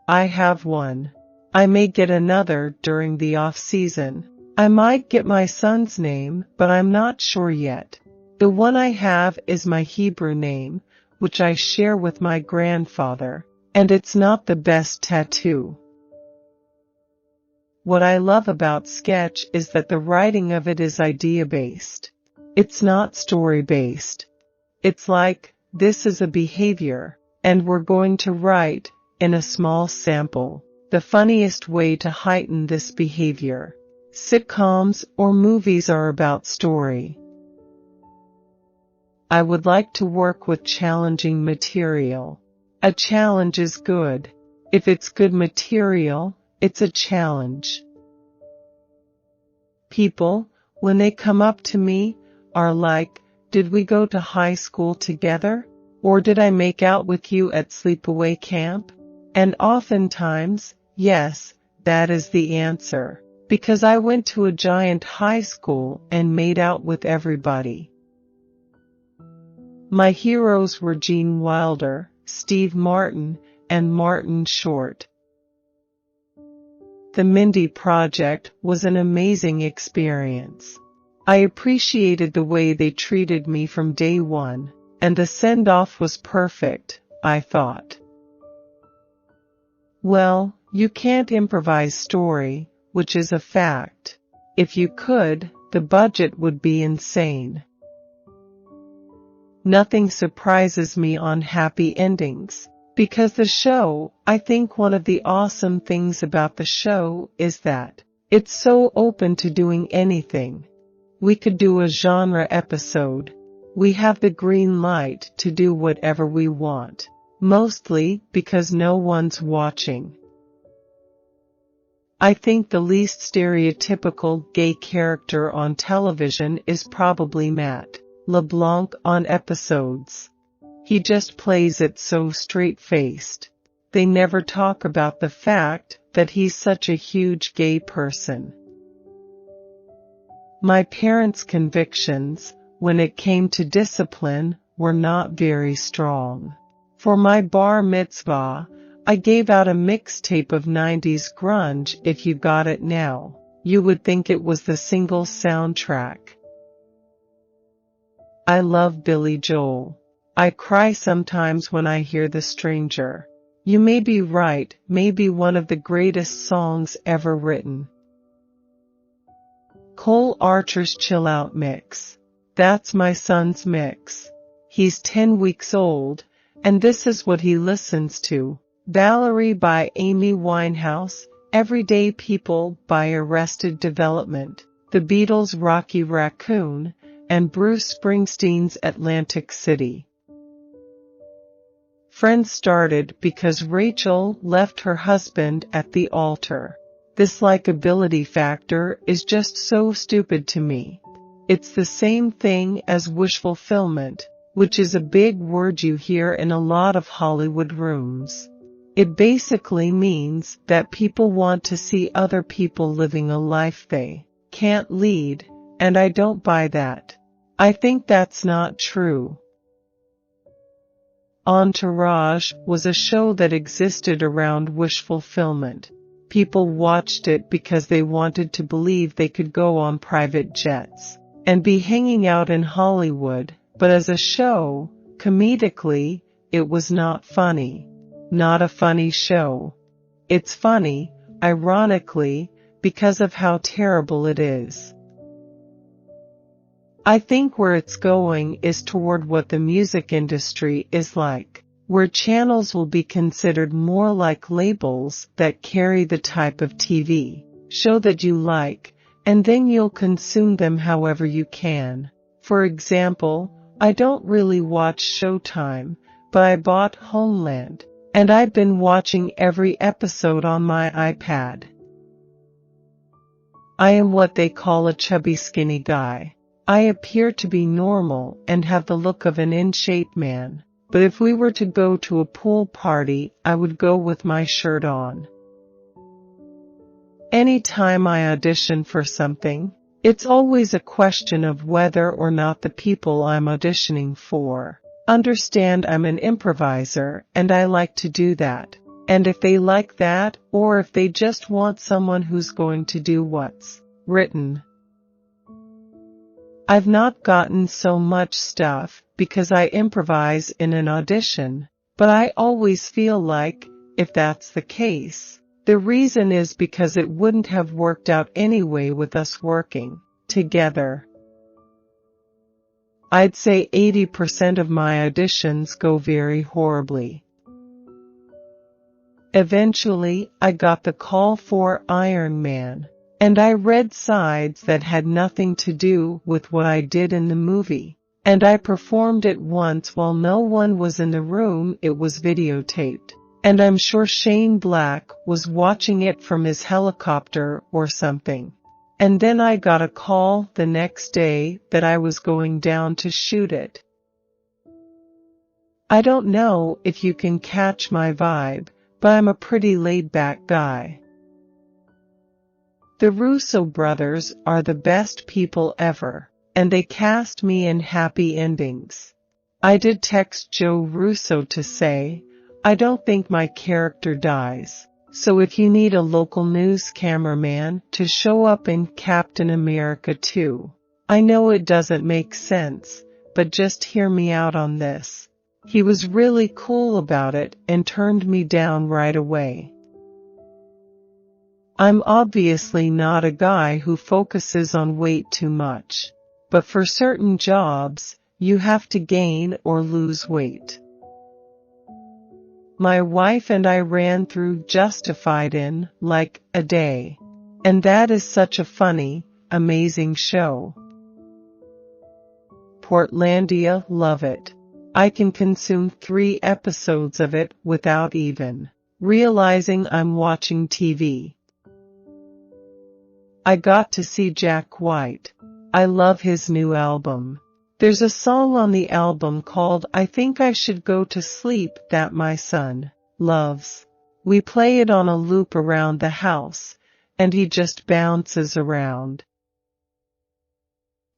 I have one. I may get another during the off-season. I might get my son's name, but I'm not sure yet. The one I have is my Hebrew name, which I share with my grandfather, and it's not the best tattoo. What I love about sketch is that the writing of it is idea-based. It's not story-based. It's like, this is a behavior, and we're going to write, in a small sample, the funniest way to heighten this behavior. Sitcoms or movies are about story. I would like to work with challenging material. A challenge is good. If it's good material, it's a challenge. People, when they come up to me, are like, did we go to high school together? Or did I make out with you at sleepaway camp? And oftentimes, yes, that is the answer. Because I went to a giant high school and made out with everybody. My heroes were Gene Wilder, Steve Martin, and Martin Short. The Mindy Project was an amazing experience. I appreciated the way they treated me from day one, and the send-off was perfect, I thought. Well, you can't improvise story, which is a fact. If you could, the budget would be insane. Nothing surprises me on happy endings. Because the show, I think one of the awesome things about the show is that it's so open to doing anything. We could do a genre episode. We have the green light to do whatever we want. Mostly because no one's watching. I think the least stereotypical gay character on television is probably Matt LeBlanc on episodes. He just plays it so straight-faced. They never talk about the fact that he's such a huge gay person. My parents' convictions, when it came to discipline, were not very strong. For my bar mitzvah, I gave out a mixtape of 90s grunge. If you got it now, you would think it was the single soundtrack. I love Billy Joel. I cry sometimes when I hear The Stranger. You may be right, maybe one of the greatest songs ever written. Cole Archer's Chill Out Mix. That's my son's mix. He's 10 weeks old, and this is what he listens to. Valerie by Amy Winehouse, Everyday People by Arrested Development, The Beatles' Rocky Raccoon, and Bruce Springsteen's Atlantic City. Friends started because Rachel left her husband at the altar. This likability factor is just so stupid to me. It's the same thing as wish fulfillment, which is a big word you hear in a lot of Hollywood rooms. It basically means that people want to see other people living a life they can't lead, and I don't buy that. I think that's not true. Entourage was a show that existed around wish fulfillment. People watched it because they wanted to believe they could go on private jets and be hanging out in Hollywood, but as a show, comedically, it was not funny. Not a funny show. It's funny, ironically, because of how terrible it is. I think where it's going is toward what the music industry is like, where channels will be considered more like labels that carry the type of TV show that you like, and then you'll consume them however you can. For example, I don't really watch Showtime, but I bought Homeland, and I've been watching every episode on my iPad. I am what they call a chubby skinny guy. I appear to be normal and have the look of an in-shape man, but if we were to go to a pool party, I would go with my shirt on. Anytime I audition for something, it's always a question of whether or not the people I'm auditioning for understand I'm an improviser, and I like to do that. and if they like that, or if they just want someone who's going to do what's written. I've not gotten so much stuff because I improvise in an audition, but I always feel like, if that's the case, the reason is because it wouldn't have worked out anyway with us working together. I'd say 80% of my auditions go very horribly. Eventually, I got the call for Iron Man, and I read sides that had nothing to do with what I did in the movie, and I performed it once while no one was in the room. It was videotaped, and I'm sure Shane Black was watching it from his helicopter or something. And then I got a call the next day that I was going down to shoot it. I don't know if you can catch my vibe, but I'm a pretty laid-back guy. The Russo brothers are the best people ever, and they cast me in Happy Endings. I did text Joe Russo to say, I don't think my character dies, so if you need a local news cameraman to show up in Captain America 2, I know it doesn't make sense, but just hear me out on this. He was really cool about it and turned me down right away. I'm obviously not a guy who focuses on weight too much, but for certain jobs, you have to gain or lose weight. My wife and I ran through Justified in, like, a day. And that is such a funny, amazing show. Portlandia, love it. I can consume 3 episodes of it without even realizing I'm watching TV. I got to see Jack White. I love his new album. There's a song on the album called I Think I Should Go to Sleep that my son loves. We play it on a loop around the house, and he just bounces around.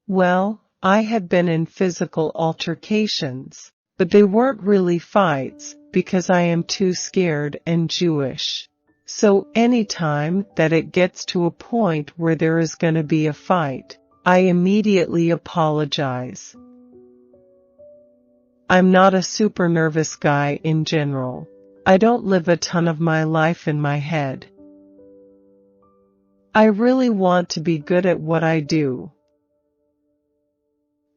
Well, I had been in physical altercations, but they weren't really fights because I am too scared and Jewish. So anytime that it gets to a point where there is going to be a fight, I immediately apologize. I'm not a super nervous guy in general. I don't live a ton of my life in my head. I really want to be good at what I do.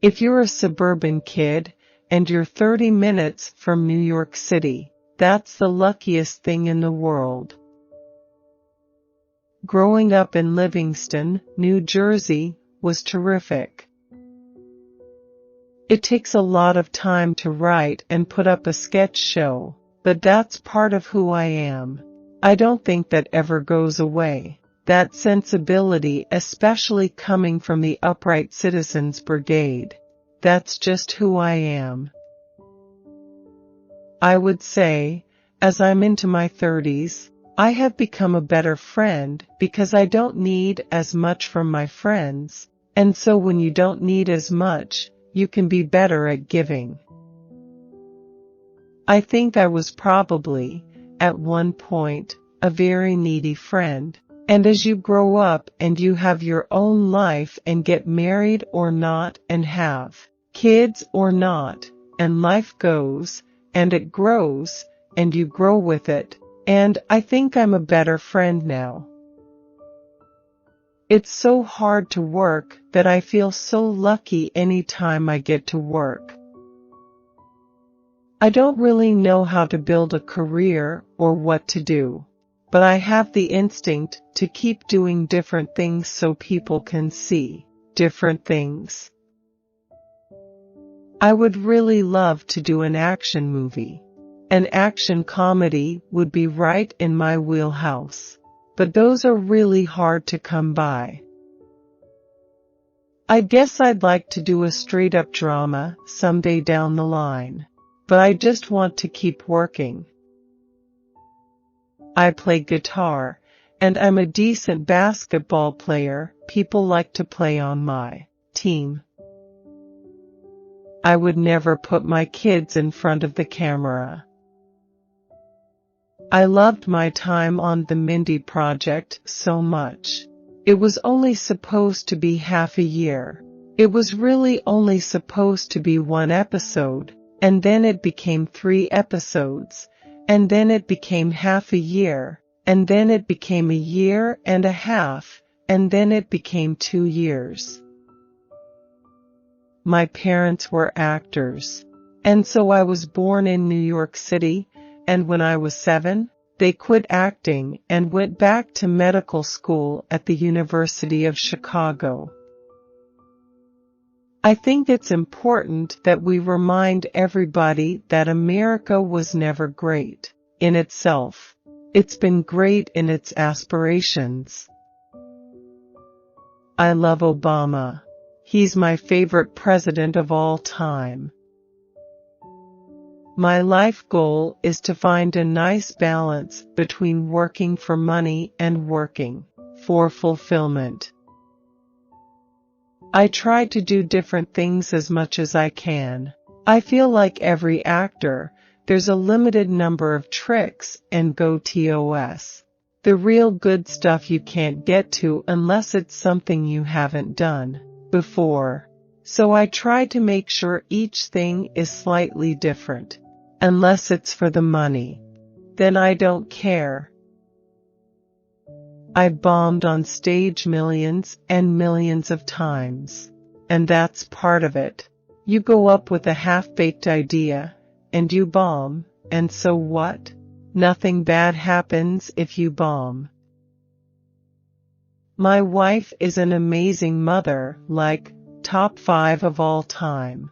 If you're a suburban kid and you're 30 minutes from New York City, that's the luckiest thing in the world. Growing up in Livingston, New Jersey, was terrific. It takes a lot of time to write and put up a sketch show, but that's part of who I am. I don't think that ever goes away. That sensibility, especially coming from the Upright Citizens Brigade. That's just who I am. I would say, as I'm into my 30s, I have become a better friend because I don't need as much from my friends, and so when you don't need as much, you can be better at giving. I think I was probably, at one point, a very needy friend, and as you grow up and you have your own life and get married or not and have kids or not, and life goes, and it grows, and you grow with it. And I think I'm a better friend now. It's so hard to work that I feel so lucky any time I get to work. I don't really know how to build a career or what to do, but I have the instinct to keep doing different things so people can see different things. I would really love to do an action movie. An action comedy would be right in my wheelhouse, but those are really hard to come by. I guess I'd like to do a straight-up drama someday down the line, but I just want to keep working. I play guitar, and I'm a decent basketball player. People like to play on my team. I would never put my kids in front of the camera. I loved my time on the Mindy Project so much. It was only supposed to be half a year. It was really only supposed to be one episode, and then it became 3 episodes, and then it became half a year, and then it became a year and a half, and then it became 2 years. My parents were actors, and so I was born in New York City, and when I was 7, they quit acting and went back to medical school at the University of Chicago. I think it's important that we remind everybody that America was never great in itself. It's been great in its aspirations. I love Obama. He's my favorite president of all time. My life goal is to find a nice balance between working for money and working for fulfillment. I try to do different things as much as I can. I feel like every actor, there's a limited number of tricks and go-tos. The real good stuff you can't get to unless it's something you haven't done before. So I try to make sure each thing is slightly different. Unless it's for the money, then I don't care. I bombed on stage millions and millions of times. And that's part of it. You go up with a half-baked idea, and you bomb, and so what? Nothing bad happens if you bomb. My wife is an amazing mother, like, top 5 of all time.